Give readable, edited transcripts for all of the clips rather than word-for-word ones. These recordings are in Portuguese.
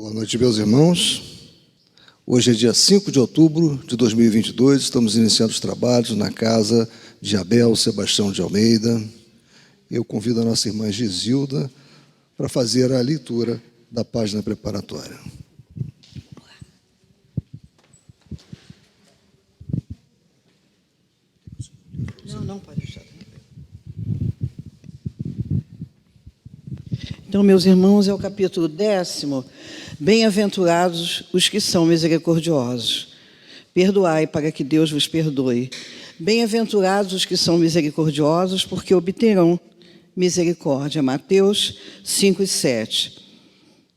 Boa noite, meus irmãos. Hoje é dia 5 de outubro de 2022, estamos iniciando os trabalhos na casa de Abel Sebastião de Almeida. Eu convido a nossa irmã Gisilda para fazer a leitura da página preparatória. Não, pode deixar. Então, meus irmãos, é o capítulo 10º. Bem-aventurados os que são misericordiosos. Perdoai para que Deus vos perdoe. Bem-aventurados os que são misericordiosos, porque obterão misericórdia. Mateus 5:7.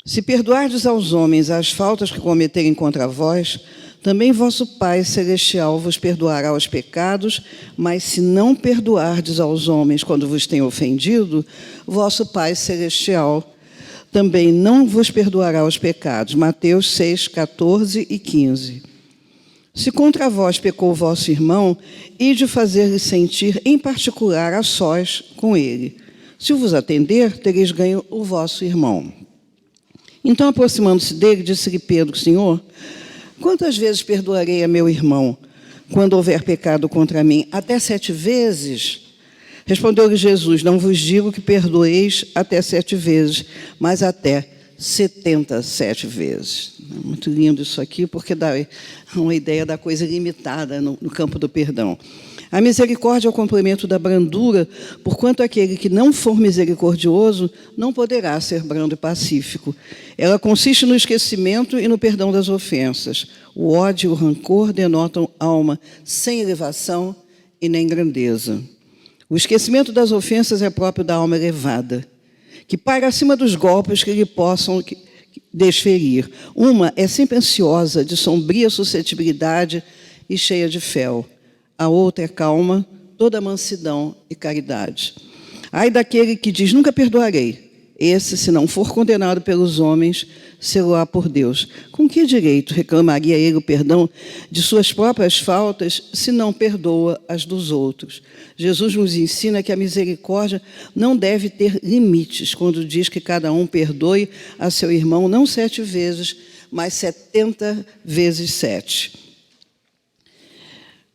Se perdoardes aos homens as faltas que cometerem contra vós, também vosso Pai Celestial vos perdoará os pecados, mas se não perdoardes aos homens quando vos têm ofendido, vosso Pai Celestial também não vos perdoará os pecados. Mateus 6:14 e 15. Se contra vós pecou o vosso irmão, ide fazer-lhe sentir em particular a sós com ele. Se vos atender, tereis ganho o vosso irmão. Então, aproximando-se dele, disse-lhe Pedro: Senhor, quantas vezes perdoarei a meu irmão quando houver pecado contra mim? Até 7 vezes? Respondeu-lhe Jesus: não vos digo que perdoeis até 7 vezes, mas até 77 vezes. Muito lindo isso aqui, porque dá uma ideia da coisa limitada no campo do perdão. A misericórdia é o complemento da brandura, porquanto aquele que não for misericordioso não poderá ser brando e pacífico. Ela consiste no esquecimento e no perdão das ofensas. O ódio e o rancor denotam alma sem elevação e nem grandeza. O esquecimento das ofensas é próprio da alma elevada, que paira acima dos golpes que lhe possam desferir. Uma é sempre ansiosa, de sombria suscetibilidade e cheia de fel. A outra é calma, toda mansidão e caridade. Ai daquele que diz: nunca perdoarei. Esse, se não for condenado pelos homens, será por Deus. Com que direito reclamaria ele o perdão de suas próprias faltas, se não perdoa as dos outros? Jesus nos ensina que a misericórdia não deve ter limites, quando diz que cada um perdoe a seu irmão não 7 vezes, mas 70 vezes 7.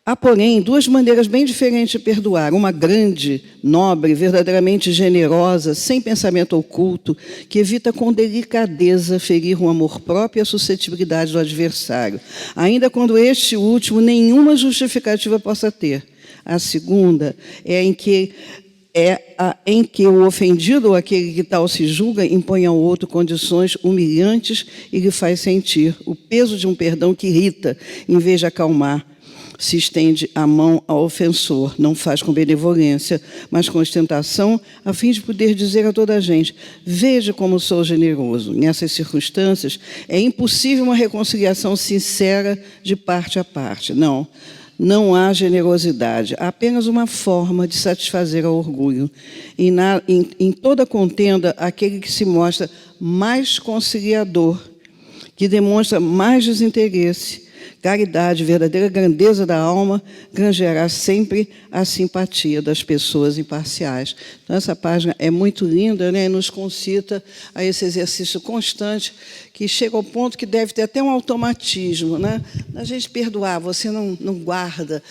Há, porém, 2 maneiras bem diferentes de perdoar. Uma grande, nobre, verdadeiramente generosa, sem pensamento oculto, que evita com delicadeza ferir o amor próprio e a suscetibilidade do adversário, ainda quando este último nenhuma justificativa possa ter. A segunda é em que o ofendido ou aquele que tal se julga impõe ao outro condições humilhantes e lhe faz sentir o peso de um perdão que irrita, em vez de acalmar. Se estende a mão ao ofensor, não faz com benevolência, mas com ostentação, a fim de poder dizer a toda a gente: veja como sou generoso. Nessas circunstâncias, é impossível uma reconciliação sincera de parte a parte. Não há generosidade, há apenas uma forma de satisfazer ao orgulho. Em toda contenda, aquele que se mostra mais conciliador, que demonstra mais desinteresse, caridade, verdadeira grandeza da alma, granjeará sempre a simpatia das pessoas imparciais. Então, essa página é muito linda, né? E nos concita a esse exercício constante, que chega ao ponto que deve ter até um automatismo, né? A gente perdoar, você não guarda,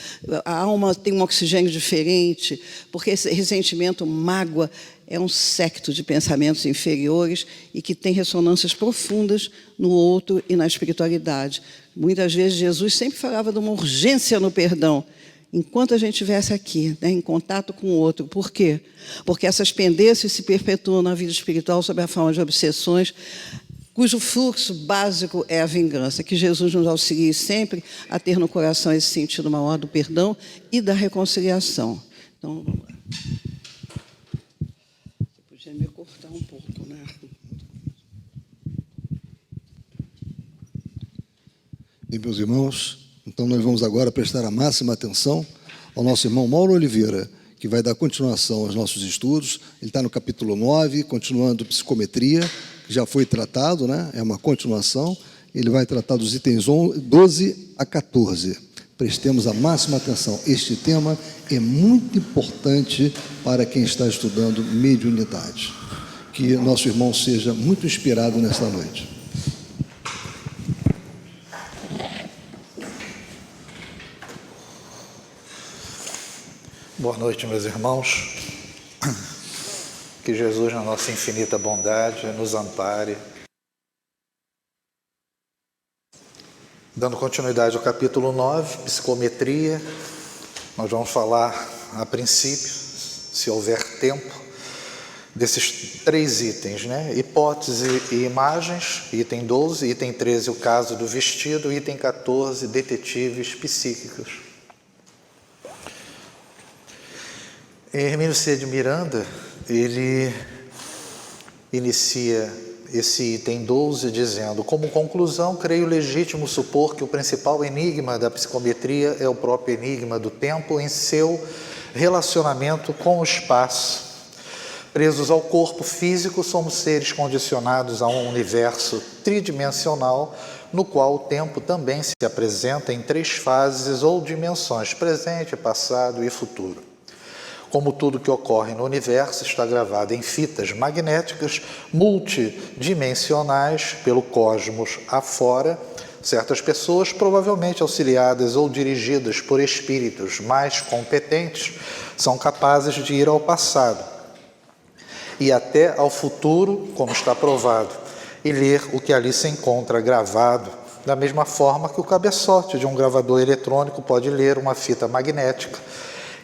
a alma tem um oxigênio diferente, porque esse ressentimento, mágoa, é um séquito de pensamentos inferiores e que tem ressonâncias profundas no outro e na espiritualidade. Muitas vezes Jesus sempre falava de uma urgência no perdão, enquanto a gente estivesse aqui, né, em contato com o outro. Por quê? Porque essas pendências se perpetuam na vida espiritual sob a forma de obsessões, cujo fluxo básico é a vingança. Que Jesus nos auxilie sempre a ter no coração esse sentido maior do perdão e da reconciliação. Então, vamos lá. Você podia me cortar um pouco, né? Bem, meus irmãos, então nós vamos agora prestar a máxima atenção ao nosso irmão Mauro Oliveira, que vai dar continuação aos nossos estudos. Ele está no capítulo 9, continuando psicometria, que já foi tratado, né? É uma continuação. Ele vai tratar dos itens 12 a 14. Prestemos a máxima atenção. Este tema é muito importante para quem está estudando mediunidade. Que nosso irmão seja muito inspirado nesta noite. Boa noite, meus irmãos. Que Jesus, na nossa infinita bondade, nos ampare. Dando continuidade ao capítulo 9, psicometria, nós vamos falar, a princípio, se houver tempo, desses 3 itens, né? Hipótese e imagens, item 12, item 13, o caso do vestido, item 14, detetives psíquicos. Hermínio C. de Miranda, ele inicia esse item 12 dizendo: como conclusão, creio legítimo supor que o principal enigma da psicometria é o próprio enigma do tempo em seu relacionamento com o espaço. Presos ao corpo físico, somos seres condicionados a um universo tridimensional, no qual o tempo também se apresenta em 3 fases ou dimensões: presente, passado e futuro. Como tudo que ocorre no universo está gravado em fitas magnéticas multidimensionais pelo cosmos afora, certas pessoas, provavelmente auxiliadas ou dirigidas por espíritos mais competentes, são capazes de ir ao passado e até ao futuro, como está provado, e ler o que ali se encontra gravado, da mesma forma que o cabeçote de um gravador eletrônico pode ler uma fita magnética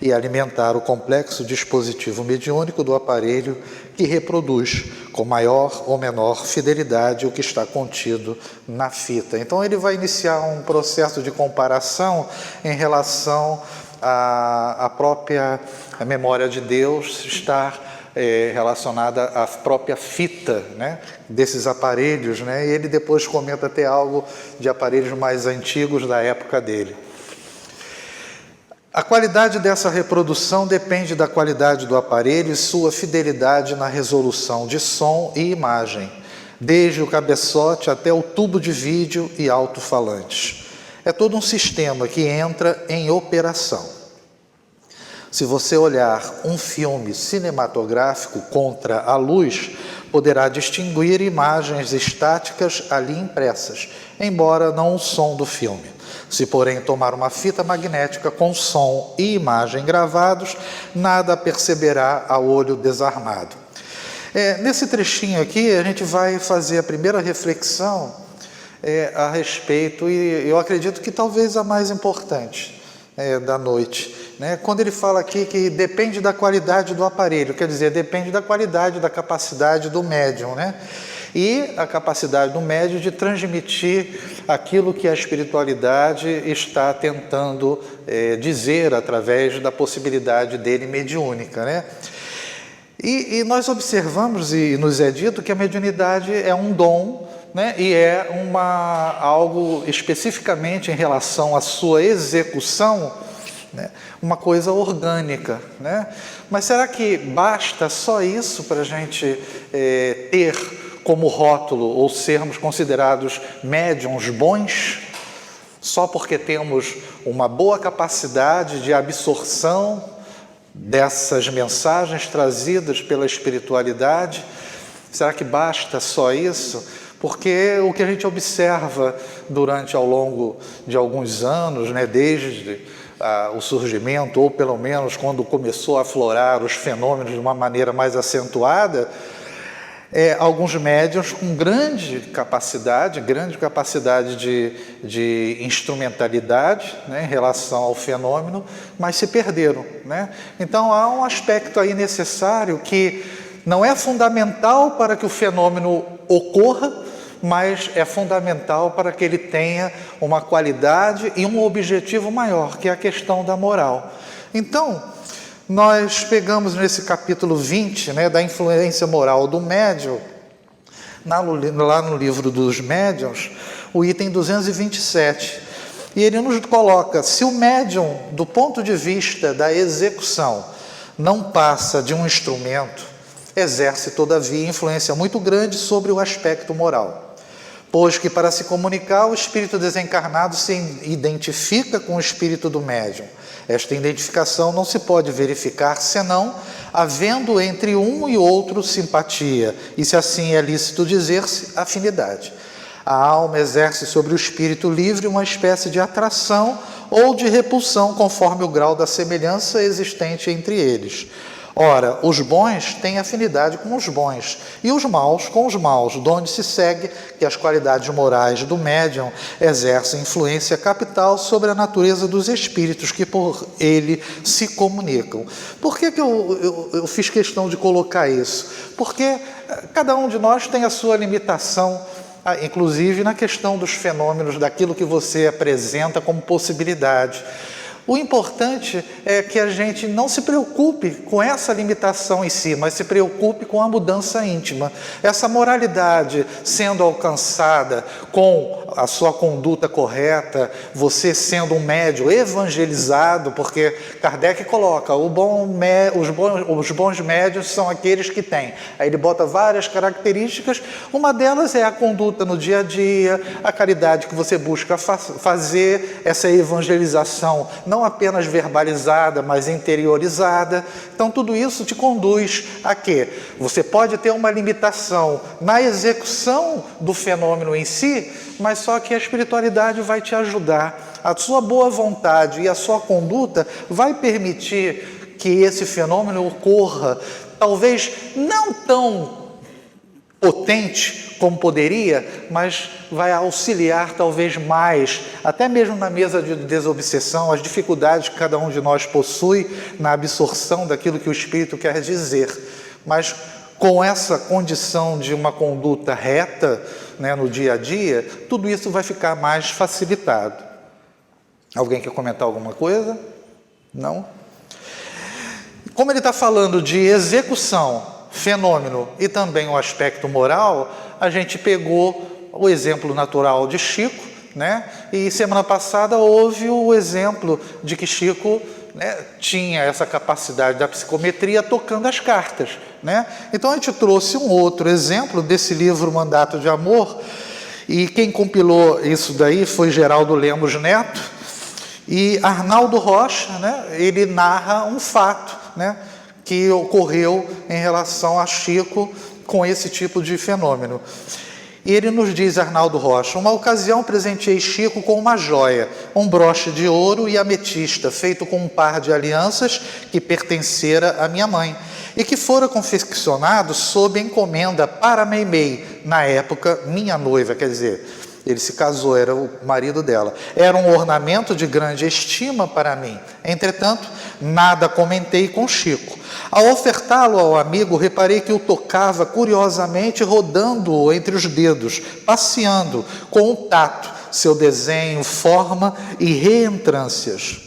e alimentar o complexo dispositivo mediúnico do aparelho que reproduz com maior ou menor fidelidade o que está contido na fita. Então ele vai iniciar um processo de comparação em relação à própria memória de Deus estar relacionada à própria fita, né, desses aparelhos, né, e ele depois comenta até algo de aparelhos mais antigos da época dele. A qualidade dessa reprodução depende da qualidade do aparelho e sua fidelidade na resolução de som e imagem, desde o cabeçote até o tubo de vídeo e alto-falantes. É todo um sistema que entra em operação. Se você olhar um filme cinematográfico contra a luz, poderá distinguir imagens estáticas ali impressas, embora não o som do filme. Se, porém, tomar uma fita magnética com som e imagem gravados, nada perceberá a olho desarmado. Nesse trechinho aqui, a gente vai fazer a primeira reflexão a respeito, e eu acredito que talvez a mais importante da noite, né? Quando ele fala aqui que depende da qualidade do aparelho, quer dizer, depende da qualidade, da capacidade do médium, né? E a capacidade do médium de transmitir aquilo que a espiritualidade está tentando dizer através da possibilidade dele mediúnica, né? E nós observamos e nos é dito que a mediunidade é um dom, né? E é algo especificamente em relação à sua execução, né? Uma coisa orgânica, né? Mas será que basta só isso para a gente ter como rótulo ou sermos considerados médiuns bons, só porque temos uma boa capacidade de absorção dessas mensagens trazidas pela espiritualidade? Será que basta só isso? Porque o que a gente observa ao longo de alguns anos, né, desde o surgimento, ou pelo menos quando começou a aflorar os fenômenos de uma maneira mais acentuada, alguns médiuns com grande capacidade de instrumentalidade, né, em relação ao fenômeno, mas se perderam, né? Então há um aspecto aí necessário que não é fundamental para que o fenômeno ocorra, mas é fundamental para que ele tenha uma qualidade e um objetivo maior, que é a questão da moral. Então, nós pegamos nesse capítulo 20, né, da influência moral do médium, lá no livro dos médiuns, o item 227. E ele nos coloca: se o médium, do ponto de vista da execução, não passa de um instrumento, exerce, todavia, influência muito grande sobre o aspecto moral. Pois que, para se comunicar, o espírito desencarnado se identifica com o espírito do médium. Esta identificação não se pode verificar senão havendo entre um e outro simpatia, e se assim é lícito dizer-se, afinidade. A alma exerce sobre o espírito livre uma espécie de atração ou de repulsão, conforme o grau da semelhança existente entre eles. Ora, os bons têm afinidade com os bons, e os maus com os maus, donde se segue que as qualidades morais do médium exercem influência capital sobre a natureza dos espíritos que por ele se comunicam. Por que eu fiz questão de colocar isso? Porque cada um de nós tem a sua limitação, inclusive na questão dos fenômenos, daquilo que você apresenta como possibilidade. O importante é que a gente não se preocupe com essa limitação em si, mas se preocupe com a mudança íntima. Essa moralidade sendo alcançada com a sua conduta correta, você sendo um médium evangelizado, porque Kardec coloca, os bons médiuns são aqueles que têm. Aí ele bota várias características, uma delas é a conduta no dia a dia, a caridade que você busca fazer, essa evangelização não apenas verbalizada, mas interiorizada. Então, tudo isso te conduz a quê? Você pode ter uma limitação na execução do fenômeno em si, mas só que a espiritualidade vai te ajudar. A sua boa vontade e a sua conduta vai permitir que esse fenômeno ocorra, talvez não tão potente como poderia, mas vai auxiliar talvez mais, até mesmo na mesa de desobsessão, as dificuldades que cada um de nós possui na absorção daquilo que o Espírito quer dizer. Mas com essa condição de uma conduta reta, né, no dia a dia, tudo isso vai ficar mais facilitado. Alguém quer comentar alguma coisa? Não? Como ele está falando de execução, fenômeno e também o aspecto moral, a gente pegou o exemplo natural de Chico, né? E semana passada houve o exemplo de que Chico, né, tinha essa capacidade da psicometria tocando as cartas, né? Então a gente trouxe um outro exemplo desse livro Mandato de Amor, e quem compilou isso daí foi Geraldo Lemos Neto, e Arnaldo Rocha, né, ele narra um fato, né, que ocorreu em relação a Chico com esse tipo de fenômeno. E ele nos diz, Arnaldo Rocha, uma ocasião presenteei Chico com uma joia, um broche de ouro e ametista, feito com um par de alianças que pertencera à minha mãe, e que fora confeccionado sob encomenda para Meimei, na época minha noiva, quer dizer, ele se casou, era o marido dela. Era um ornamento de grande estima para mim. Entretanto, nada comentei com Chico. Ao ofertá-lo ao amigo, reparei que o tocava curiosamente, rodando-o entre os dedos, passeando com o tato, seu desenho, forma e reentrâncias.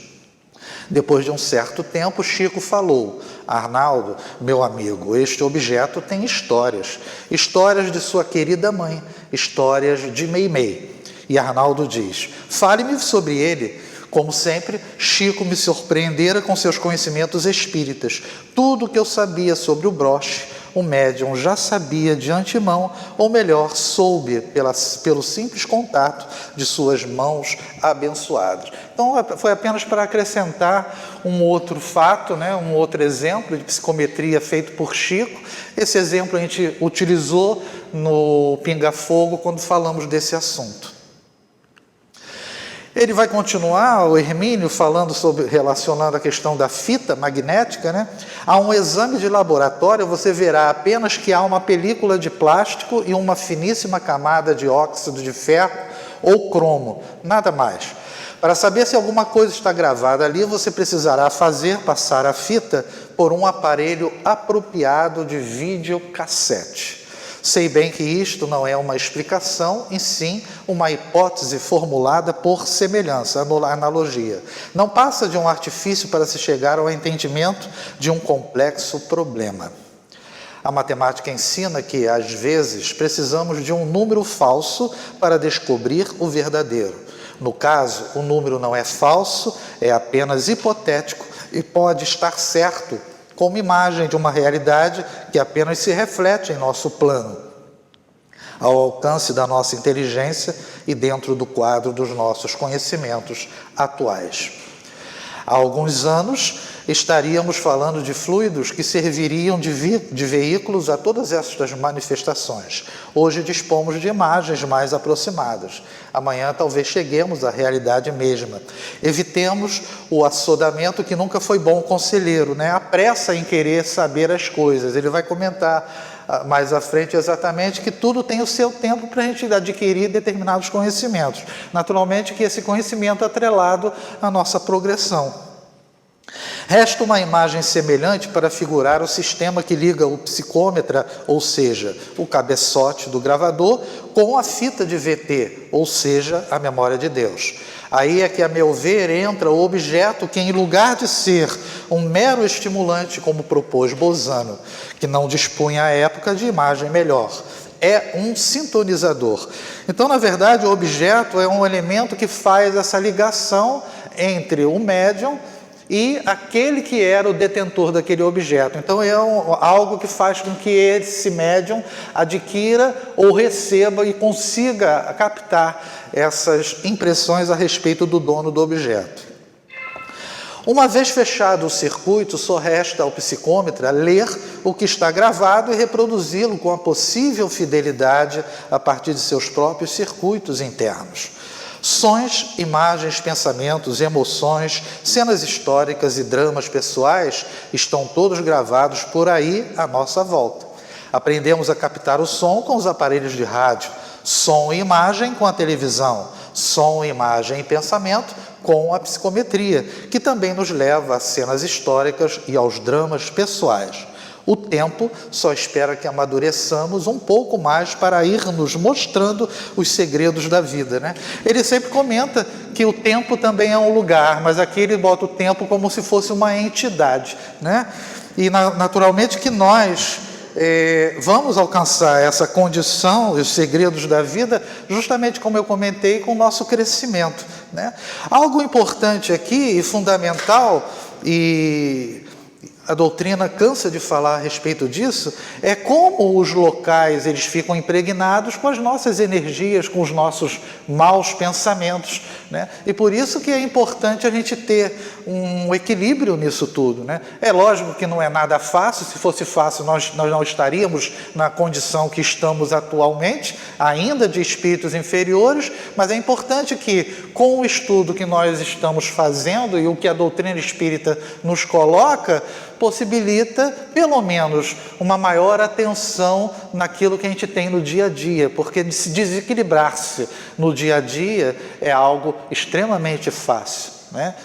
Depois de um certo tempo, Chico falou: Arnaldo, meu amigo, este objeto tem histórias. Histórias de sua querida mãe, histórias de Meimei. E Arnaldo diz: fale-me sobre ele. Como sempre, Chico me surpreendera com seus conhecimentos espíritas. Tudo o que eu sabia sobre o broche, o médium já sabia de antemão, ou melhor, soube pelo simples contato de suas mãos abençoadas. Então, foi apenas para acrescentar um outro fato, né, um outro exemplo de psicometria feito por Chico. Esse exemplo a gente utilizou no Pinga Fogo quando falamos desse assunto. Ele vai continuar, o Hermínio, falando relacionando a questão da fita magnética, né? A um exame de laboratório, você verá apenas que há uma película de plástico e uma finíssima camada de óxido de ferro ou cromo, nada mais. Para saber se alguma coisa está gravada ali, você precisará fazer passar a fita por um aparelho apropriado de videocassete. Sei bem que isto não é uma explicação, e sim uma hipótese formulada por semelhança, analogia. Não passa de um artifício para se chegar ao entendimento de um complexo problema. A matemática ensina que, às vezes, precisamos de um número falso para descobrir o verdadeiro. No caso, o número não é falso, é apenas hipotético e pode estar certo, como imagem de uma realidade que apenas se reflete em nosso plano, ao alcance da nossa inteligência e dentro do quadro dos nossos conhecimentos atuais. Há alguns anos, estaríamos falando de fluidos que serviriam de veículos a todas estas manifestações. Hoje dispomos de imagens mais aproximadas. Amanhã talvez cheguemos à realidade mesma. Evitemos o assodamento, que nunca foi bom conselheiro, né? A pressa em querer saber as coisas. Ele vai comentar mais à frente exatamente que tudo tem o seu tempo para a gente adquirir determinados conhecimentos. Naturalmente que esse conhecimento é atrelado à nossa progressão. Resta uma imagem semelhante para figurar o sistema que liga o psicômetra, ou seja, o cabeçote do gravador, com a fita de VT, ou seja, a memória de Deus. Aí é que, a meu ver, entra o objeto que, em lugar de ser um mero estimulante, como propôs Bozano, que não dispunha à época de imagem melhor, é um sintonizador. Então, na verdade, o objeto é um elemento que faz essa ligação entre o médium e aquele que era o detentor daquele objeto. Então é algo que faz com que esse médium adquira ou receba e consiga captar essas impressões a respeito do dono do objeto. Uma vez fechado o circuito, só resta ao psicômetra ler o que está gravado e reproduzi-lo com a possível fidelidade a partir de seus próprios circuitos internos. Sons, imagens, pensamentos, emoções, cenas históricas e dramas pessoais estão todos gravados por aí à nossa volta. Aprendemos a captar o som com os aparelhos de rádio, som e imagem com a televisão, som, imagem e pensamento com a psicometria, que também nos leva a cenas históricas e aos dramas pessoais. O tempo só espera que amadureçamos um pouco mais para ir nos mostrando os segredos da vida, né? Ele sempre comenta que o tempo também é um lugar, mas aqui ele bota o tempo como se fosse uma entidade, né? E naturalmente que nós vamos alcançar essa condição, os segredos da vida, justamente como eu comentei, com o nosso crescimento, né? Algo importante aqui e fundamental, e a doutrina cansa de falar a respeito disso, é como os locais eles ficam impregnados com as nossas energias, com os nossos maus pensamentos, né? E por isso que é importante a gente ter um equilíbrio nisso tudo, né? É lógico que não é nada fácil. Se fosse fácil, nós não estaríamos na condição que estamos atualmente, ainda de espíritos inferiores, mas é importante que, com o estudo que nós estamos fazendo e o que a doutrina espírita nos coloca, possibilita, pelo menos, uma maior atenção naquilo que a gente tem no dia a dia, porque se desequilibrar-se no dia a dia é algo extremamente fácil, né?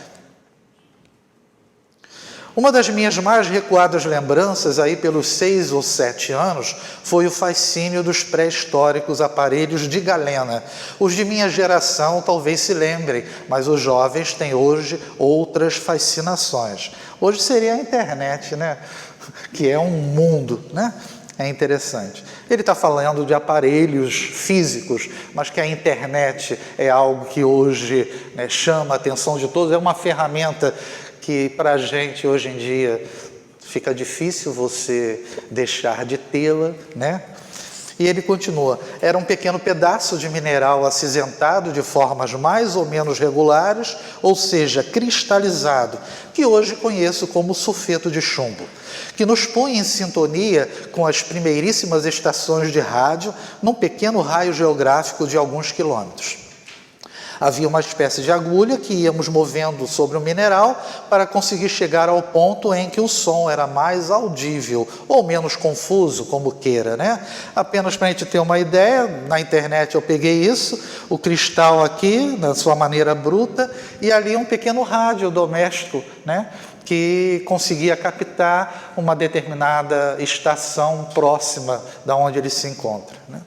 Uma das minhas mais recuadas lembranças, aí pelos 6 ou 7 anos, foi o fascínio dos pré-históricos aparelhos de galena. Os de minha geração talvez se lembrem, mas os jovens têm hoje outras fascinações. Hoje seria a internet, né? Que é um mundo, né? É interessante. Ele está falando de aparelhos físicos, mas que a internet é algo que hoje, né, chama a atenção de todos. É uma ferramenta que para a gente hoje em dia fica difícil você deixar de tê-la, né? E ele continua: era um pequeno pedaço de mineral acinzentado de formas mais ou menos regulares, ou seja, cristalizado, que hoje conheço como sulfeto de chumbo, que nos põe em sintonia com as primeiríssimas estações de rádio num pequeno raio geográfico de alguns quilômetros. Havia uma espécie de agulha que íamos movendo sobre o mineral para conseguir chegar ao ponto em que o som era mais audível, ou menos confuso, como queira, né? Apenas para a gente ter uma ideia, na internet eu peguei isso, o cristal aqui, na sua maneira bruta, e ali um pequeno rádio doméstico, né, que conseguia captar uma determinada estação próxima da onde ele se encontra, né?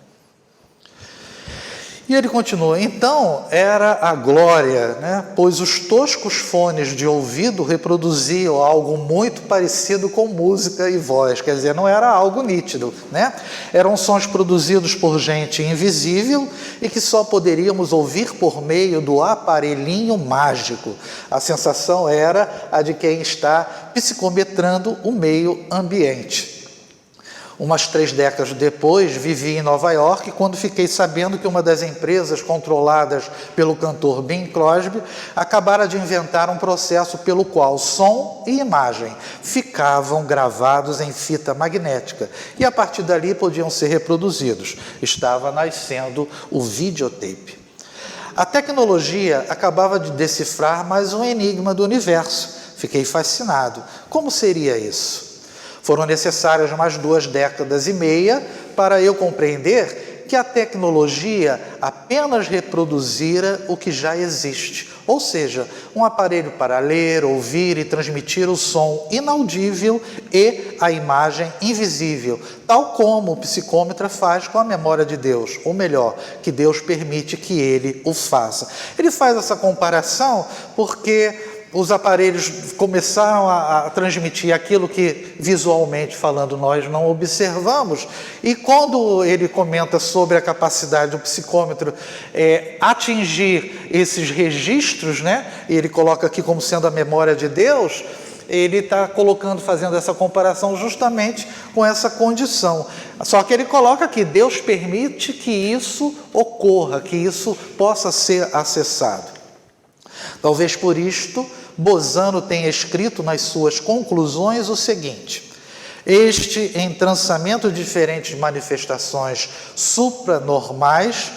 E ele continua: então era a glória, né? Pois os toscos fones de ouvido reproduziam algo muito parecido com música e voz, quer dizer, não era algo nítido, né? Eram sons produzidos por gente invisível e que só poderíamos ouvir por meio do aparelhinho mágico. A sensação era a de quem está psicometrando o meio ambiente. Umas 3 décadas depois, vivi em Nova York, quando fiquei sabendo que uma das empresas controladas pelo cantor Bing Crosby acabara de inventar um processo pelo qual som e imagem ficavam gravados em fita magnética e a partir dali podiam ser reproduzidos. Estava nascendo o videotape. A tecnologia acabava de decifrar mais um enigma do universo. Fiquei fascinado. Como seria isso? Foram necessárias mais 2 décadas e meia para eu compreender que a tecnologia apenas reproduzira o que já existe, ou seja, um aparelho para ler, ouvir e transmitir o som inaudível e a imagem invisível, tal como o psicômetra faz com a memória de Deus, ou melhor, que Deus permite que ele o faça. Ele faz essa comparação porque os aparelhos começaram a transmitir aquilo que, visualmente falando, nós não observamos. E quando ele comenta sobre a capacidade do psicômetro atingir esses registros, né? E ele coloca aqui como sendo a memória de Deus, ele está fazendo essa comparação justamente com essa condição. Só que ele coloca que Deus permite que isso ocorra, que isso possa ser acessado. Talvez por isto, Bozano tenha escrito nas suas conclusões o seguinte: este entrançamento de diferentes manifestações supranormais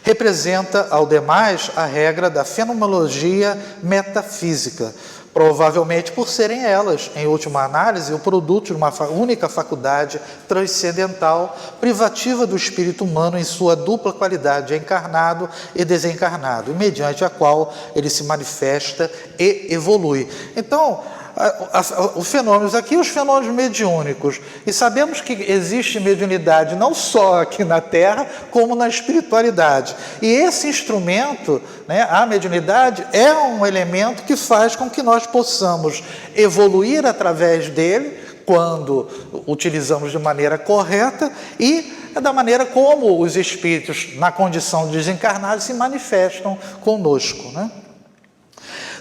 representa, ao demais, a regra da fenomenologia metafísica, provavelmente por serem elas, em última análise, o produto de uma única faculdade transcendental, privativa do espírito humano em sua dupla qualidade, encarnado e desencarnado, e mediante a qual ele se manifesta e evolui. Então, os fenômenos mediúnicos, e sabemos que existe mediunidade não só aqui na Terra, como na espiritualidade. E esse instrumento, né, a mediunidade, é um elemento que faz com que nós possamos evoluir através dele, quando utilizamos de maneira correta, e da maneira como os espíritos, na condição de desencarnados, se manifestam conosco, né?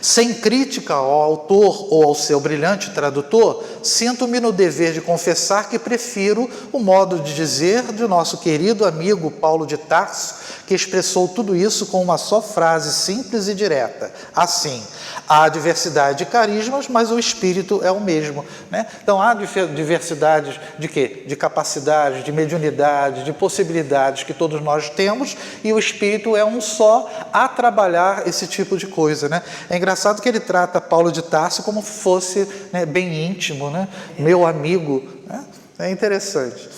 Sem crítica ao autor ou ao seu brilhante tradutor, sinto-me no dever de confessar que prefiro o modo de dizer de nosso querido amigo Paulo de Tarso, que expressou tudo isso com uma só frase simples e direta. Assim, há diversidade de carismas, mas o espírito é o mesmo, né? Então, há diversidade de quê? De capacidades, de mediunidade, de possibilidades que todos nós temos, e o espírito é um só a trabalhar esse tipo de coisa, né? É engraçado que ele trata Paulo de Tarso como se fosse, né, bem íntimo, né? Meu amigo, né? É interessante.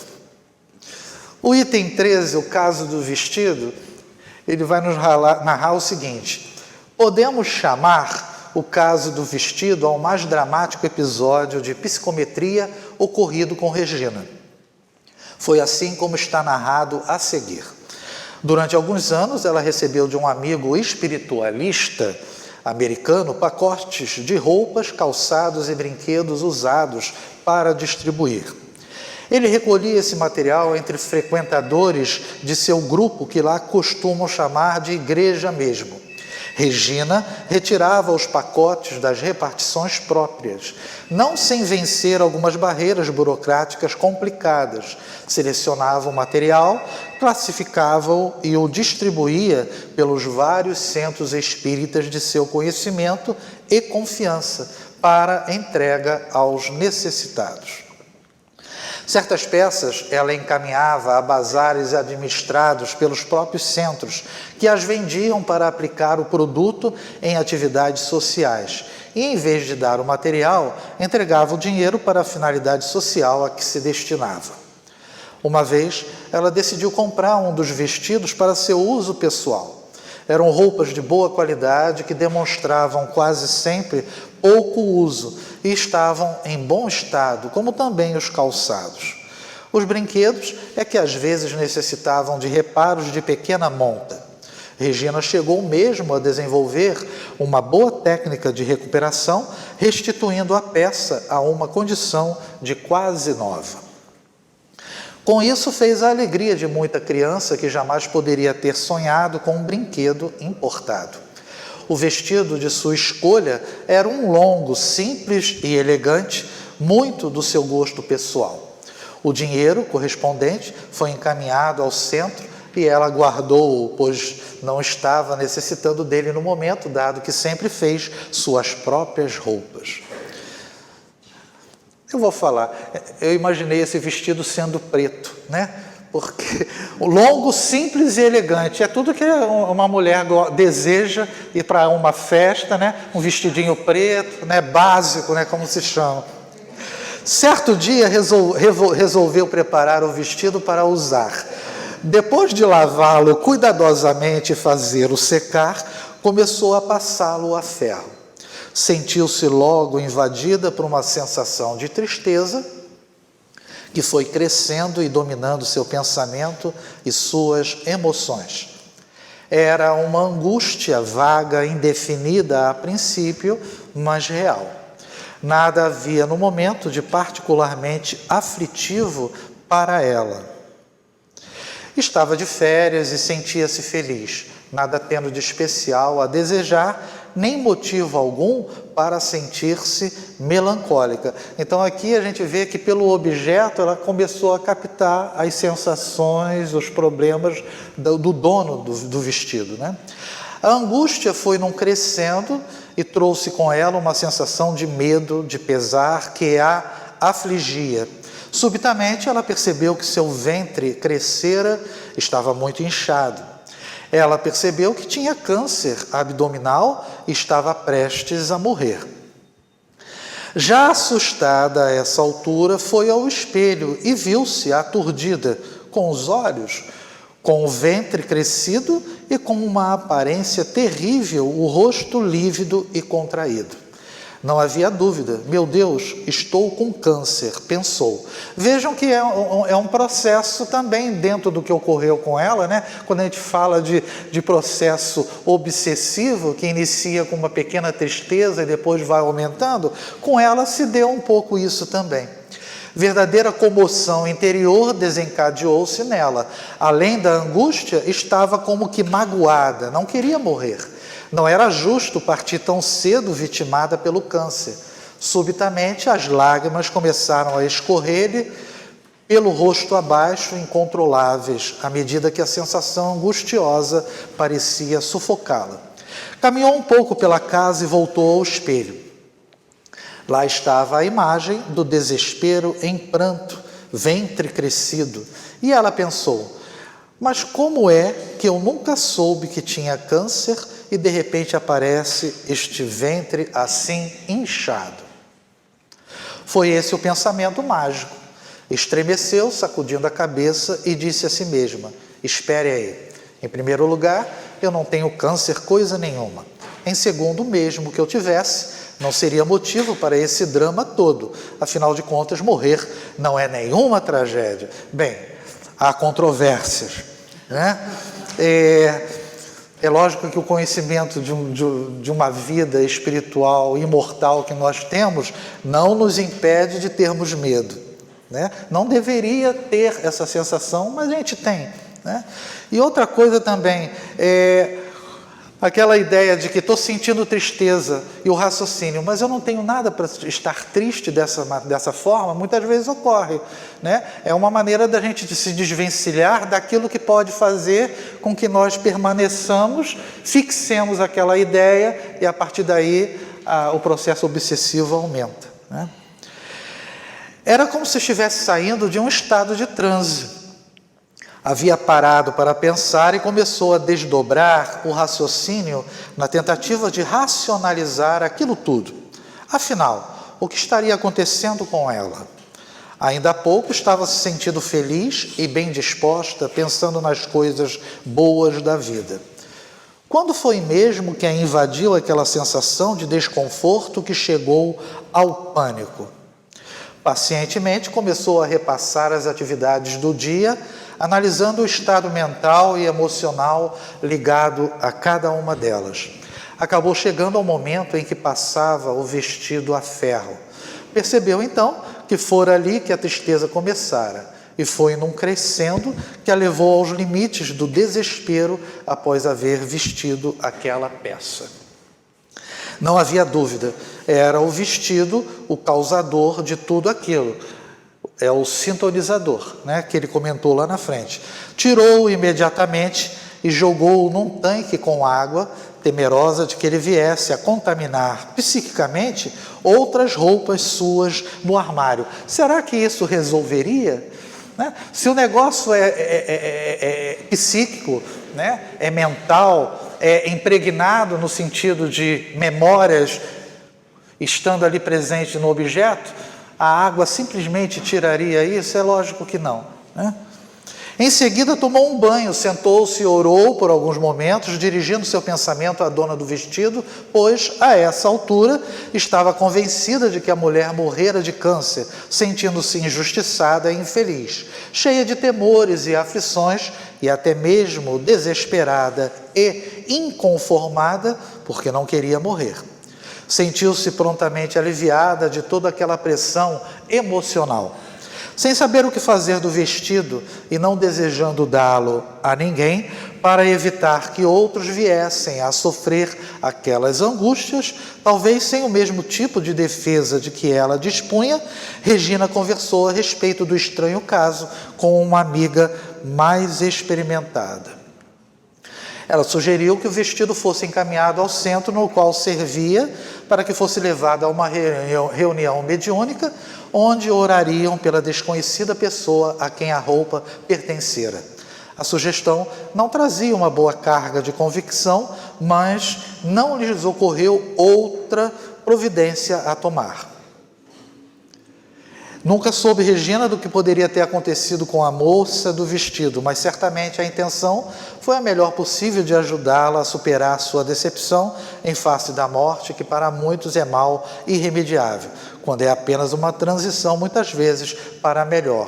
O item 13, o caso do vestido, ele vai nos narrar o seguinte: podemos chamar o caso do vestido ao mais dramático episódio de psicometria ocorrido com Regina. Foi assim como está narrado a seguir. Durante alguns anos, ela recebeu de um amigo espiritualista americano pacotes de roupas, calçados e brinquedos usados para distribuir. Ele recolhia esse material entre frequentadores de seu grupo, que lá costumam chamar de igreja mesmo. Regina retirava os pacotes das repartições próprias, não sem vencer algumas barreiras burocráticas complicadas. Selecionava o material, classificava-o e o distribuía pelos vários centros espíritas de seu conhecimento e confiança para entrega aos necessitados. Certas peças ela encaminhava a bazares administrados pelos próprios centros, que as vendiam para aplicar o produto em atividades sociais. E, em vez de dar o material, entregava o dinheiro para a finalidade social a que se destinava. Uma vez, ela decidiu comprar um dos vestidos para seu uso pessoal. Eram roupas de boa qualidade que demonstravam quase sempre pouco uso e estavam em bom estado, como também os calçados. Os brinquedos é que às vezes necessitavam de reparos de pequena monta. Regina chegou mesmo a desenvolver uma boa técnica de recuperação, restituindo a peça a uma condição de quase nova. Com isso, fez a alegria de muita criança que jamais poderia ter sonhado com um brinquedo importado. O vestido de sua escolha era um longo, simples e elegante, muito do seu gosto pessoal. O dinheiro correspondente foi encaminhado ao centro e ela guardou-o, pois não estava necessitando dele no momento, dado que sempre fez suas próprias roupas. Eu vou falar, eu imaginei esse vestido sendo preto, né? Porque o longo, simples e elegante, é tudo que uma mulher deseja ir para uma festa, né? Um vestidinho preto, né? Básico, né? Como se chama. Certo dia resolveu preparar o vestido para usar. Depois de lavá-lo cuidadosamente e fazê-lo secar, começou a passá-lo a ferro. Sentiu-se logo invadida por uma sensação de tristeza que foi crescendo e dominando seu pensamento e suas emoções. Era uma angústia vaga, indefinida a princípio, mas real. Nada havia no momento de particularmente aflitivo para ela. Estava de férias e sentia-se feliz, nada tendo de especial a desejar, nem motivo algum para sentir-se melancólica. Então aqui a gente vê que pelo objeto ela começou a captar as sensações, os problemas do dono do vestido, né? A angústia foi num crescendo e trouxe com ela uma sensação de medo, de pesar que a afligia. Subitamente ela percebeu que seu ventre crescera, estava muito inchado. Ela percebeu que tinha câncer abdominal e estava prestes a morrer. Já assustada a essa altura, foi ao espelho e viu-se aturdida, com os olhos, com o ventre crescido e com uma aparência terrível, o rosto lívido e contraído. Não havia dúvida. Meu Deus, estou com câncer, pensou. Vejam que é um processo também dentro do que ocorreu com ela, né? Quando a gente fala de processo obsessivo, que inicia com uma pequena tristeza e depois vai aumentando, com ela se deu um pouco isso também. Verdadeira comoção interior desencadeou-se nela. Além da angústia, estava como que magoada, não queria morrer. Não era justo partir tão cedo vitimada pelo câncer. Subitamente, as lágrimas começaram a escorrer-lhe pelo rosto abaixo, incontroláveis, à medida que a sensação angustiosa parecia sufocá-la. Caminhou um pouco pela casa e voltou ao espelho. Lá estava a imagem do desespero em pranto, ventre crescido. E ela pensou, mas como é que eu nunca soube que tinha câncer e de repente aparece este ventre assim inchado? Foi esse o pensamento mágico. Estremeceu, sacudindo a cabeça e disse a si mesma, espere aí, em primeiro lugar, eu não tenho câncer coisa nenhuma. Em segundo, mesmo que eu tivesse, não seria motivo para esse drama todo. Afinal de contas, morrer não é nenhuma tragédia. Bem, há controvérsias, né? É lógico que o conhecimento de uma vida espiritual imortal que nós temos não nos impede de termos medo, né? Não deveria ter essa sensação, mas a gente tem, né? E outra coisa também, aquela ideia de que estou sentindo tristeza e o raciocínio, mas eu não tenho nada para estar triste dessa forma, muitas vezes ocorre, né? É uma maneira da gente de se desvencilhar daquilo que pode fazer com que nós permaneçamos, fixemos aquela ideia e a partir daí o processo obsessivo aumenta, né? Era como se estivesse saindo de um estado de transe. Havia parado para pensar e começou a desdobrar o raciocínio na tentativa de racionalizar aquilo tudo. Afinal, o que estaria acontecendo com ela? Ainda há pouco estava se sentindo feliz e bem disposta, pensando nas coisas boas da vida. Quando foi mesmo que a invadiu aquela sensação de desconforto que chegou ao pânico? Pacientemente começou a repassar as atividades do dia, analisando o estado mental e emocional ligado a cada uma delas. Acabou chegando ao momento em que passava o vestido a ferro. Percebeu então que fora ali que a tristeza começara, e foi num crescendo que a levou aos limites do desespero após haver vestido aquela peça. Não havia dúvida, era o vestido o causador de tudo aquilo. é o sintonizador, né, que ele comentou lá na frente. Tirou-o imediatamente e jogou-o num tanque com água, temerosa de que ele viesse a contaminar psiquicamente outras roupas suas no armário. Será que isso resolveria? Né? Se o negócio é psíquico, né, é mental, é impregnado no sentido de memórias estando ali presente no objeto, a água simplesmente tiraria isso? É lógico que não, né? Em seguida tomou um banho, sentou-se e orou por alguns momentos, dirigindo seu pensamento à dona do vestido, pois, a essa altura, estava convencida de que a mulher morrera de câncer, sentindo-se injustiçada e infeliz, cheia de temores e aflições, e até mesmo desesperada e inconformada, porque não queria morrer. Sentiu-se prontamente aliviada de toda aquela pressão emocional. Sem saber o que fazer do vestido e não desejando dá-lo a ninguém, para evitar que outros viessem a sofrer aquelas angústias, talvez sem o mesmo tipo de defesa de que ela dispunha, Regina conversou a respeito do estranho caso com uma amiga mais experimentada. Ela sugeriu que o vestido fosse encaminhado ao centro no qual servia para que fosse levado a uma reunião mediúnica, onde orariam pela desconhecida pessoa a quem a roupa pertencera. A sugestão não trazia uma boa carga de convicção, mas não lhes ocorreu outra providência a tomar. Nunca soube Regina do que poderia ter acontecido com a moça do vestido, mas certamente a intenção foi a melhor possível de ajudá-la a superar sua decepção em face da morte, que para muitos é mal irremediável, quando é apenas uma transição, muitas vezes, para melhor.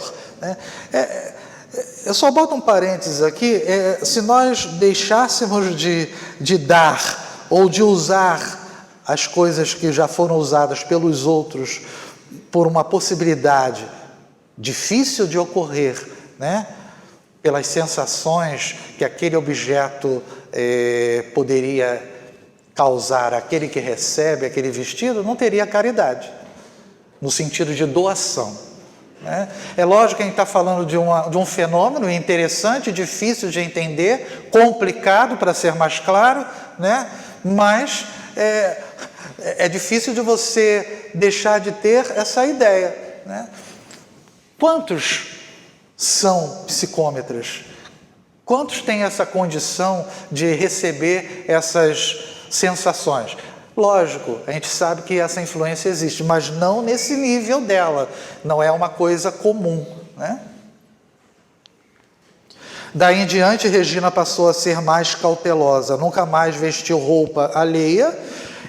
Eu só boto um parênteses aqui, se nós deixássemos de dar ou de usar as coisas que já foram usadas pelos outros por uma possibilidade difícil de ocorrer, né, pelas sensações que aquele objeto poderia causar àquele que recebe aquele vestido, não teria caridade, no sentido de doação, né? É lógico que a gente está falando de um fenômeno interessante, difícil de entender, complicado para ser mais claro, né? Mas é difícil de você deixar de ter essa ideia, né? Quantos são psicômetras? Quantos têm essa condição de receber essas sensações? Lógico, a gente sabe que essa influência existe, mas não nesse nível dela, não é uma coisa comum, né? Daí em diante, Regina passou a ser mais cautelosa, nunca mais vestiu roupa alheia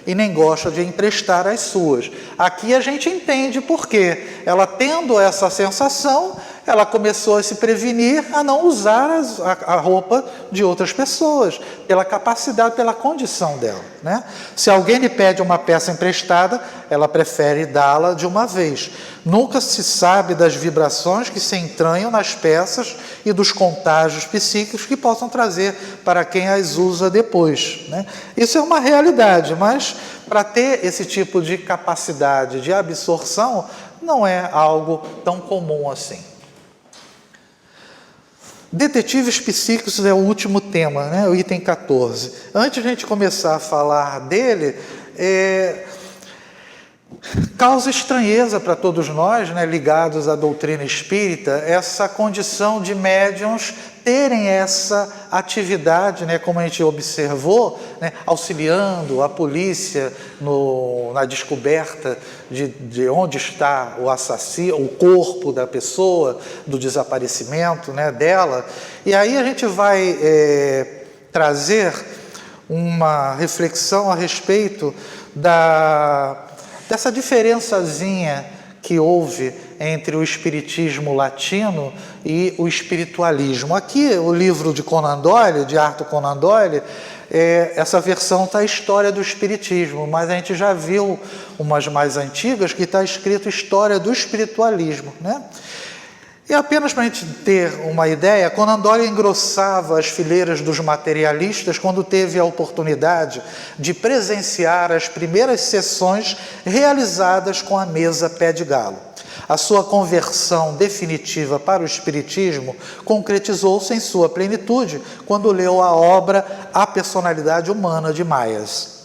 e nem gosta de emprestar as suas. Aqui a gente entende por quê. Ela tendo essa sensação, ela começou a se prevenir a não usar a roupa de outras pessoas, pela capacidade, pela condição dela, né? Se alguém lhe pede uma peça emprestada, ela prefere dá-la de uma vez. Nunca se sabe das vibrações que se entranham nas peças e dos contágios psíquicos que possam trazer para quem as usa depois, né? Isso é uma realidade, mas para ter esse tipo de capacidade de absorção, não é algo tão comum assim. Detetives psíquicos é o último tema, né? O item 14. Antes de a gente começar a falar dele, causa estranheza para todos nós, né, ligados à doutrina espírita, essa condição de médiuns terem essa atividade, né, como a gente observou, né, auxiliando a polícia na descoberta de onde está o assassino, o corpo da pessoa, do desaparecimento, né, dela. E aí a gente vai trazer uma reflexão a respeito dessa diferençazinha que houve entre o espiritismo latino e o espiritualismo. Aqui, o livro de Conan Doyle, de Arthur Conan Doyle, essa versão está a História do Espiritismo, mas a gente já viu umas mais antigas que está escrito História do Espiritualismo, né? E apenas para a gente ter uma ideia, Conan Doyle engrossava as fileiras dos materialistas quando teve a oportunidade de presenciar as primeiras sessões realizadas com a mesa Pé de Galo. A sua conversão definitiva para o Espiritismo concretizou-se em sua plenitude quando leu a obra A Personalidade Humana de Myers.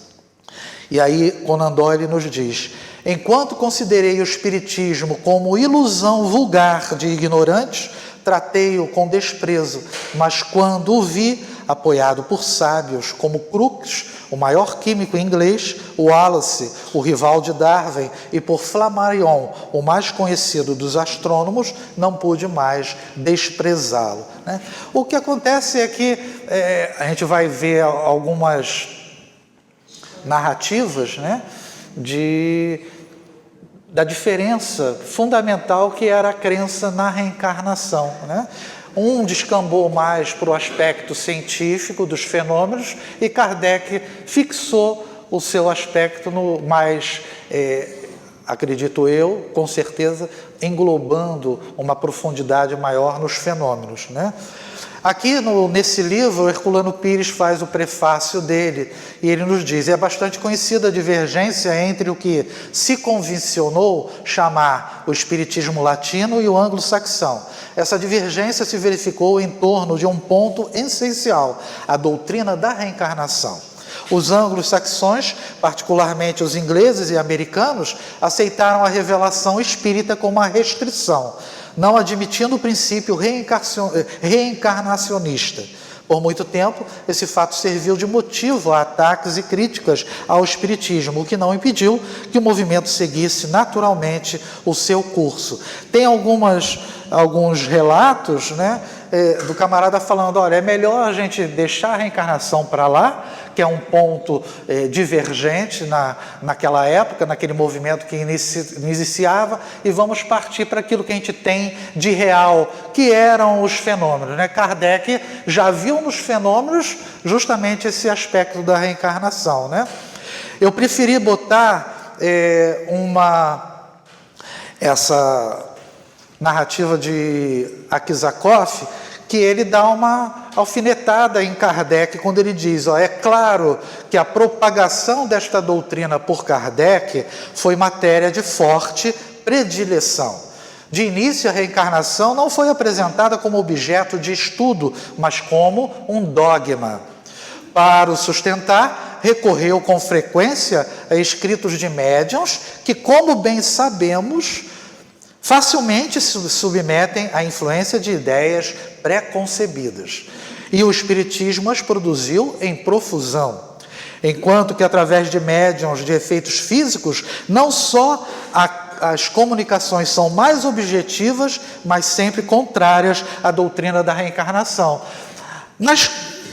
E aí Conan Doyle nos diz: enquanto considerei o Espiritismo como ilusão vulgar de ignorantes, tratei-o com desprezo, mas quando o vi, apoiado por sábios como Crookes, o maior químico inglês, Wallace, o rival de Darwin, e por Flammarion, o mais conhecido dos astrônomos, não pude mais desprezá-lo. Né? O que acontece é que a gente vai ver algumas narrativas, né, da diferença fundamental que era a crença na reencarnação, né? Um descambou mais para o aspecto científico dos fenômenos e Kardec fixou o seu aspecto no mais, acredito eu, com certeza, englobando uma profundidade maior nos fenômenos, né? Aqui nesse livro, o Herculano Pires faz o prefácio dele e ele nos diz: é bastante conhecida a divergência entre o que se convencionou chamar o espiritismo latino e o anglo-saxão. Essa divergência se verificou em torno de um ponto essencial: a doutrina da reencarnação. Os anglo-saxões, particularmente os ingleses e americanos, aceitaram a revelação espírita como uma restrição, não admitindo o princípio reencarnacionista. Por muito tempo, esse fato serviu de motivo a ataques e críticas ao espiritismo, o que não impediu que o movimento seguisse naturalmente o seu curso. Tem alguns relatos, né, do camarada falando: olha, é melhor a gente deixar a reencarnação para lá, que é um ponto divergente naquela época, naquele movimento que iniciava, e vamos partir para aquilo que a gente tem de real, que eram os fenômenos, né? Kardec já viu nos fenômenos justamente esse aspecto da reencarnação, né? Eu preferi botar essa narrativa de Aksakoff, que ele dá uma alfinetada em Kardec quando ele diz: é claro que a propagação desta doutrina por Kardec foi matéria de forte predileção. De início, a reencarnação não foi apresentada como objeto de estudo, mas como um dogma. Para o sustentar, recorreu com frequência a escritos de médiuns que, como bem sabemos, facilmente se submetem à influência de ideias pré-concebidas. E o Espiritismo as produziu em profusão. Enquanto que, através de médiuns de efeitos físicos, não só as comunicações são mais objetivas, mas sempre contrárias à doutrina da reencarnação.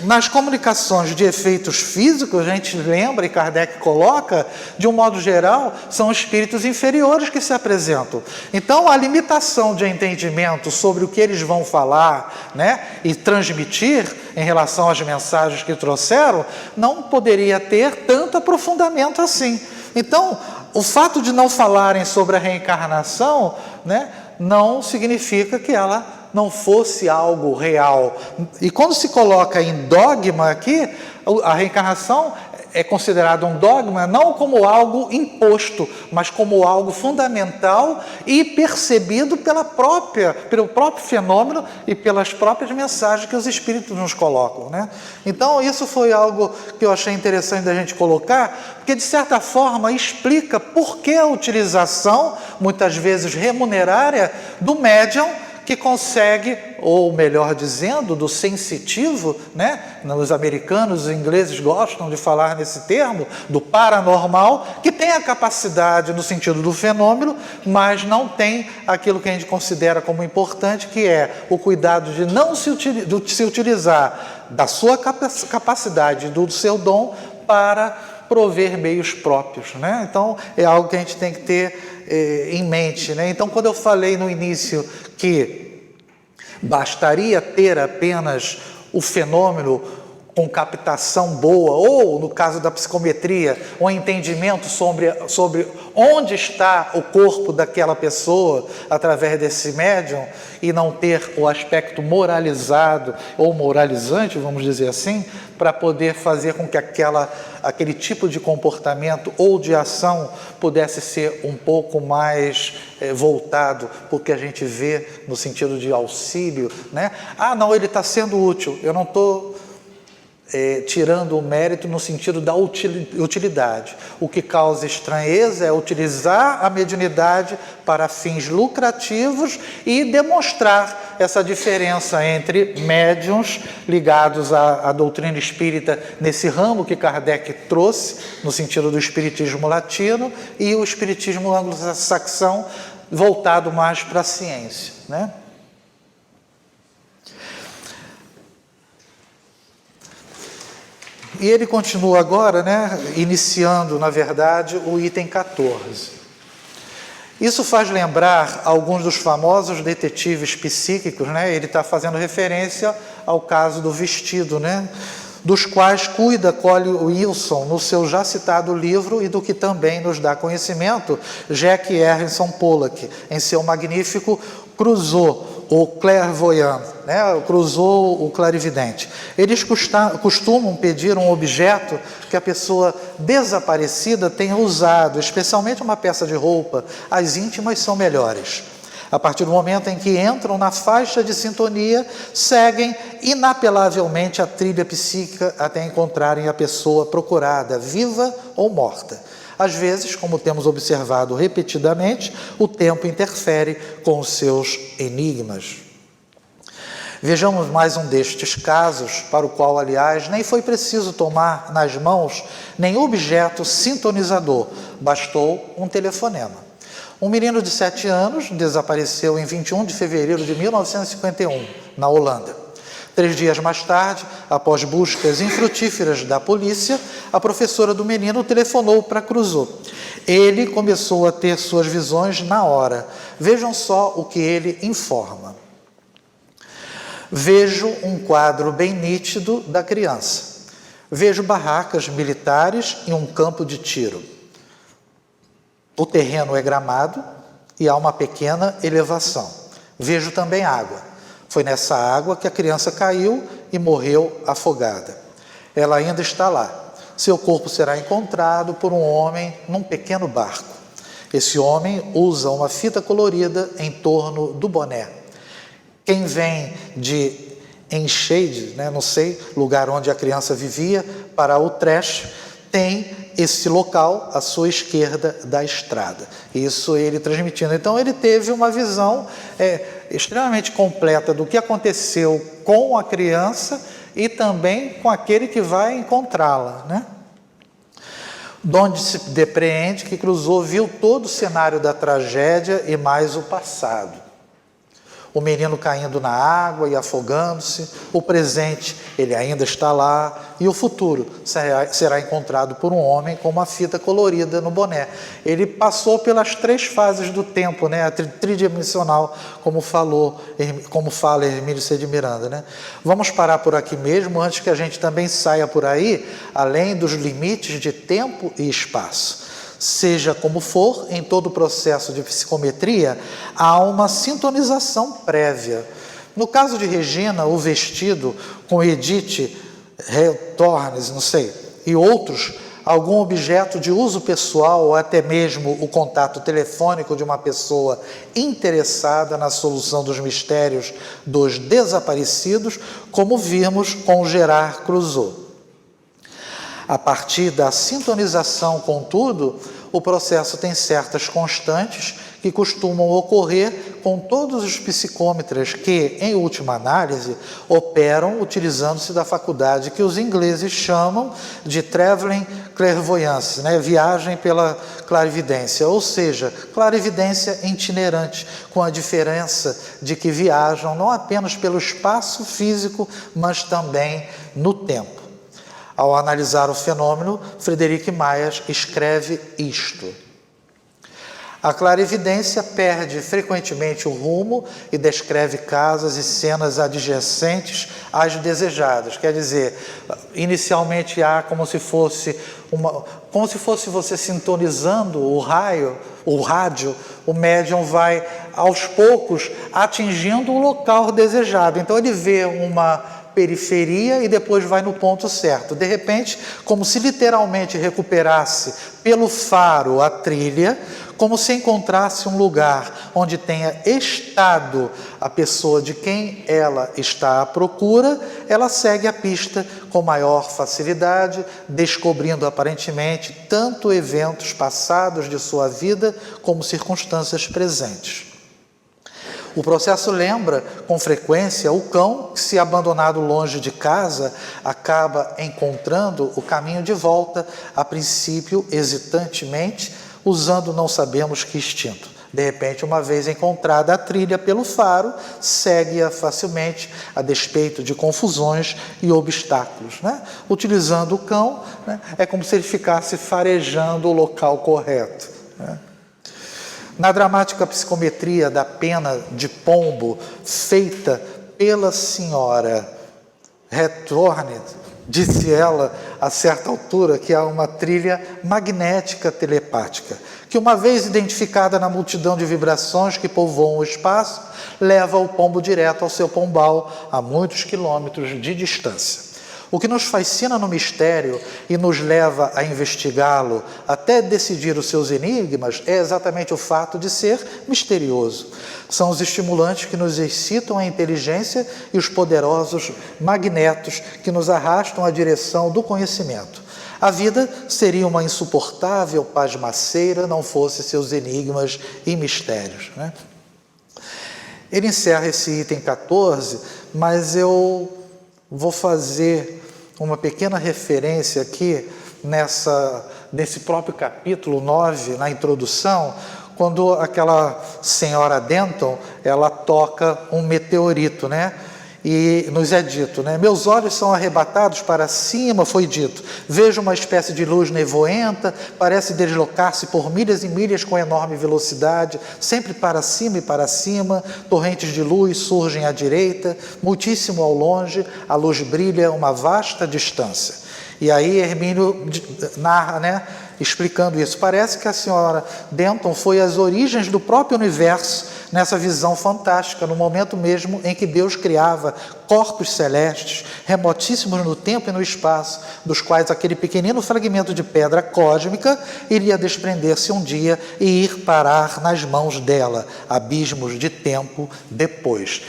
Nas comunicações de efeitos físicos, a gente lembra, e Kardec coloca, de um modo geral, são espíritos inferiores que se apresentam. Então, a limitação de entendimento sobre o que eles vão falar, né, e transmitir em relação às mensagens que trouxeram, não poderia ter tanto aprofundamento assim. Então, o fato de não falarem sobre a reencarnação, né, não significa que ela não fosse algo real. E quando se coloca em dogma aqui, a reencarnação é considerada um dogma não como algo imposto, mas como algo fundamental e percebido pelo próprio fenômeno e pelas próprias mensagens que os espíritos nos colocam, né? Então, isso foi algo que eu achei interessante da gente colocar, porque, de certa forma, explica por que a utilização, muitas vezes remunerária, do médium, que consegue, ou melhor dizendo, do sensitivo, né? Os americanos, os ingleses gostam de falar nesse termo, do paranormal, que tem a capacidade no sentido do fenômeno, mas não tem aquilo que a gente considera como importante, que é o cuidado de não se utilizar da sua capacidade, do seu dom, para prover meios próprios, né? Então, é algo que a gente tem que ter em mente, né? Então, quando eu falei no início que bastaria ter apenas o fenômeno com captação boa, ou, no caso da psicometria, um entendimento sobre onde está o corpo daquela pessoa através desse médium, e não ter o aspecto moralizado ou moralizante, vamos dizer assim, para poder fazer com que aquele tipo de comportamento ou de ação pudesse ser um pouco mais voltado para o que a gente vê no sentido de auxílio, né? Ah, não, ele está sendo útil, eu não estou tirando o mérito no sentido da utilidade. O que causa estranheza é utilizar a mediunidade para fins lucrativos e demonstrar essa diferença entre médiuns ligados à doutrina espírita, nesse ramo que Kardec trouxe, no sentido do espiritismo latino, e o espiritismo anglo-saxão, voltado mais para a ciência, né? E ele continua agora, né, iniciando, na verdade, o item 14. Isso faz lembrar alguns dos famosos detetives psíquicos, né? Ele está fazendo referência ao caso do vestido, né? Dos quais cuida Colly Wilson no seu já citado livro, e do que também nos dá conhecimento Jack Harrison Pollock, em seu magnífico Crusoe, o clairvoyant, né? Crusoe, o clarividente. Eles costumam pedir um objeto que a pessoa desaparecida tenha usado, especialmente uma peça de roupa. As íntimas são melhores. A partir do momento em que entram na faixa de sintonia, seguem inapelavelmente a trilha psíquica até encontrarem a pessoa procurada, viva ou morta. Às vezes, como temos observado repetidamente, o tempo interfere com os seus enigmas. Vejamos mais um destes casos, para o qual, aliás, nem foi preciso tomar nas mãos nenhum objeto sintonizador, bastou um telefonema. Um menino de 7 anos desapareceu em 21 de fevereiro de 1951, na Holanda. 3 dias mais tarde, após buscas infrutíferas da polícia, a professora do menino telefonou para Crusoe. Ele começou a ter suas visões na hora. Vejam só o que ele informa. Vejo um quadro bem nítido da criança. Vejo barracas militares e um campo de tiro. O terreno é gramado e há uma pequena elevação. Vejo também água. Foi nessa água que a criança caiu e morreu afogada. Ela ainda está lá. Seu corpo será encontrado por um homem num pequeno barco. Esse homem usa uma fita colorida em torno do boné. Quem vem de Enschede, né, não sei, lugar onde a criança vivia, para Utrecht, tem esse local à sua esquerda da estrada. Isso ele transmitindo. Então ele teve uma visão extremamente completa do que aconteceu com a criança e também com aquele que vai encontrá-la, né? Donde se depreende que Crusoe viu todo o cenário da tragédia e mais o passado. O menino caindo na água e afogando-se, o presente, ele ainda está lá, e o futuro será encontrado por um homem com uma fita colorida no boné. Ele passou pelas 3 fases do tempo, né? A tridimensional, como fala Hermínio C. de Miranda, né? Vamos parar por aqui mesmo, antes que a gente também saia por aí, além dos limites de tempo e espaço. Seja como for, em todo o processo de psicometria, há uma sintonização prévia. No caso de Regina, o vestido com Edith Retornes, não sei, e outros, algum objeto de uso pessoal ou até mesmo o contato telefônico de uma pessoa interessada na solução dos mistérios dos desaparecidos, como vimos com Gerard Crusoe. A partir da sintonização, contudo, o processo tem certas constantes que costumam ocorrer com todos os psicômetras que, em última análise, operam utilizando-se da faculdade que os ingleses chamam de traveling clairvoyance, né? Viagem pela clarividência, ou seja, clarividência itinerante, com a diferença de que viajam não apenas pelo espaço físico, mas também no tempo. Ao analisar o fenômeno, Frederic Myers escreve isto. A clarividência perde frequentemente o rumo e descreve casas e cenas adjacentes às desejadas. Quer dizer, inicialmente há como se fosse você sintonizando o rádio, o médium vai aos poucos atingindo o local desejado. Então ele vê uma periferia e depois vai no ponto certo. De repente, como se literalmente recuperasse pelo faro a trilha, como se encontrasse um lugar onde tenha estado a pessoa de quem ela está à procura, ela segue a pista com maior facilidade, descobrindo aparentemente tanto eventos passados de sua vida como circunstâncias presentes. O processo lembra, com frequência, o cão que, se abandonado longe de casa, acaba encontrando o caminho de volta, a princípio hesitantemente, usando não sabemos que instinto. De repente, uma vez encontrada a trilha pelo faro, segue-a facilmente, a despeito de confusões e obstáculos, né? Utilizando o cão, né? É como se ele ficasse farejando o local correto, né? Na dramática psicometria da pena de pombo, feita pela senhora Retorne, disse ela a certa altura que há uma trilha magnética telepática, que uma vez identificada na multidão de vibrações que povoam o espaço, leva o pombo direto ao seu pombal a muitos quilômetros de distância. O que nos fascina no mistério e nos leva a investigá-lo até decidir os seus enigmas é exatamente o fato de ser misterioso. São os estimulantes que nos excitam a inteligência e os poderosos magnetos que nos arrastam à direção do conhecimento. A vida seria uma insuportável pasmaceira não fosse seus enigmas e mistérios, né? Ele encerra esse item 14, mas eu vou fazer uma pequena referência aqui nesse próprio capítulo 9, na introdução, quando aquela senhora Denton, ela toca um meteorito, né? E nos é dito, né? Meus olhos são arrebatados para cima, foi dito. Vejo uma espécie de luz nevoenta, parece deslocar-se por milhas e milhas com enorme velocidade, sempre para cima e para cima. Torrentes de luz surgem à direita, muitíssimo ao longe, a luz brilha a uma vasta distância. E aí Hermínio narra, né, explicando isso. Parece que a senhora Denton foi às origens do próprio universo nessa visão fantástica, no momento mesmo em que Deus criava corpos celestes, remotíssimos no tempo e no espaço, dos quais aquele pequenino fragmento de pedra cósmica iria desprender-se um dia e ir parar nas mãos dela, abismos de tempo depois.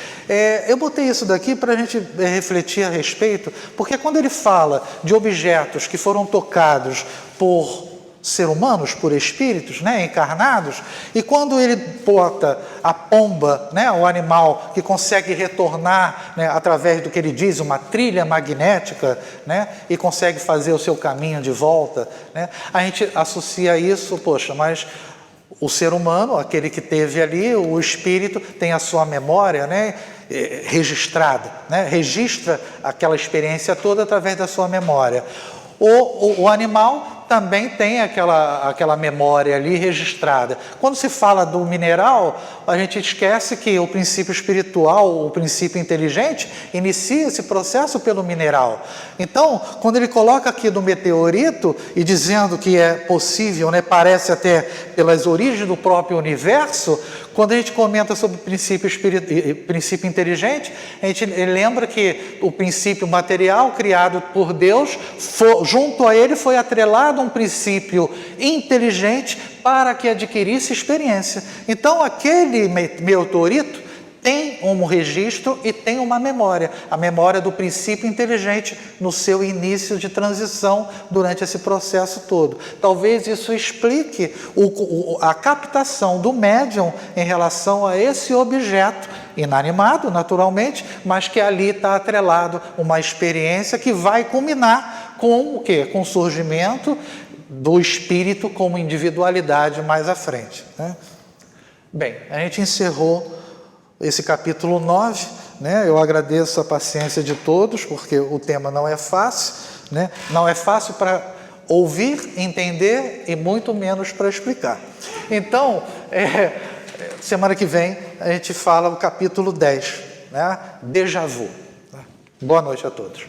Eu botei isso daqui para a gente refletir a respeito, porque quando ele fala de objetos que foram tocados por ser humanos, por espíritos, né, encarnados, e quando ele bota a pomba, né, o animal que consegue retornar, né, através do que ele diz, uma trilha magnética, né, e consegue fazer o seu caminho de volta, né, a gente associa isso, poxa, mas o ser humano, aquele que teve ali, o espírito, tem a sua memória, né, registrada, né, registra aquela experiência toda através da sua memória. O animal também tem aquela memória ali registrada. Quando se fala do mineral, a gente esquece que o princípio espiritual, o princípio inteligente, inicia esse processo pelo mineral. Então, quando ele coloca aqui do meteorito, e dizendo que é possível, né, parece até pelas origens do próprio universo, quando a gente comenta sobre o princípio inteligente, a gente lembra que o princípio material criado por Deus, junto a ele foi atrelado um princípio inteligente para que adquirisse experiência. Então, aquele meteorito tem um registro e tem uma memória, a memória do princípio inteligente no seu início de transição durante esse processo todo. Talvez isso explique a captação do médium em relação a esse objeto inanimado, naturalmente, mas que ali está atrelado uma experiência que vai culminar com o quê? Com o surgimento do espírito como individualidade mais à frente, né? Bem, a gente encerrou esse capítulo 9, né? Eu agradeço a paciência de todos, porque o tema não é fácil, né? Não é fácil para ouvir, entender e muito menos para explicar. Então, semana que vem a gente fala o capítulo 10, né? Déjà vu. Boa noite a todos.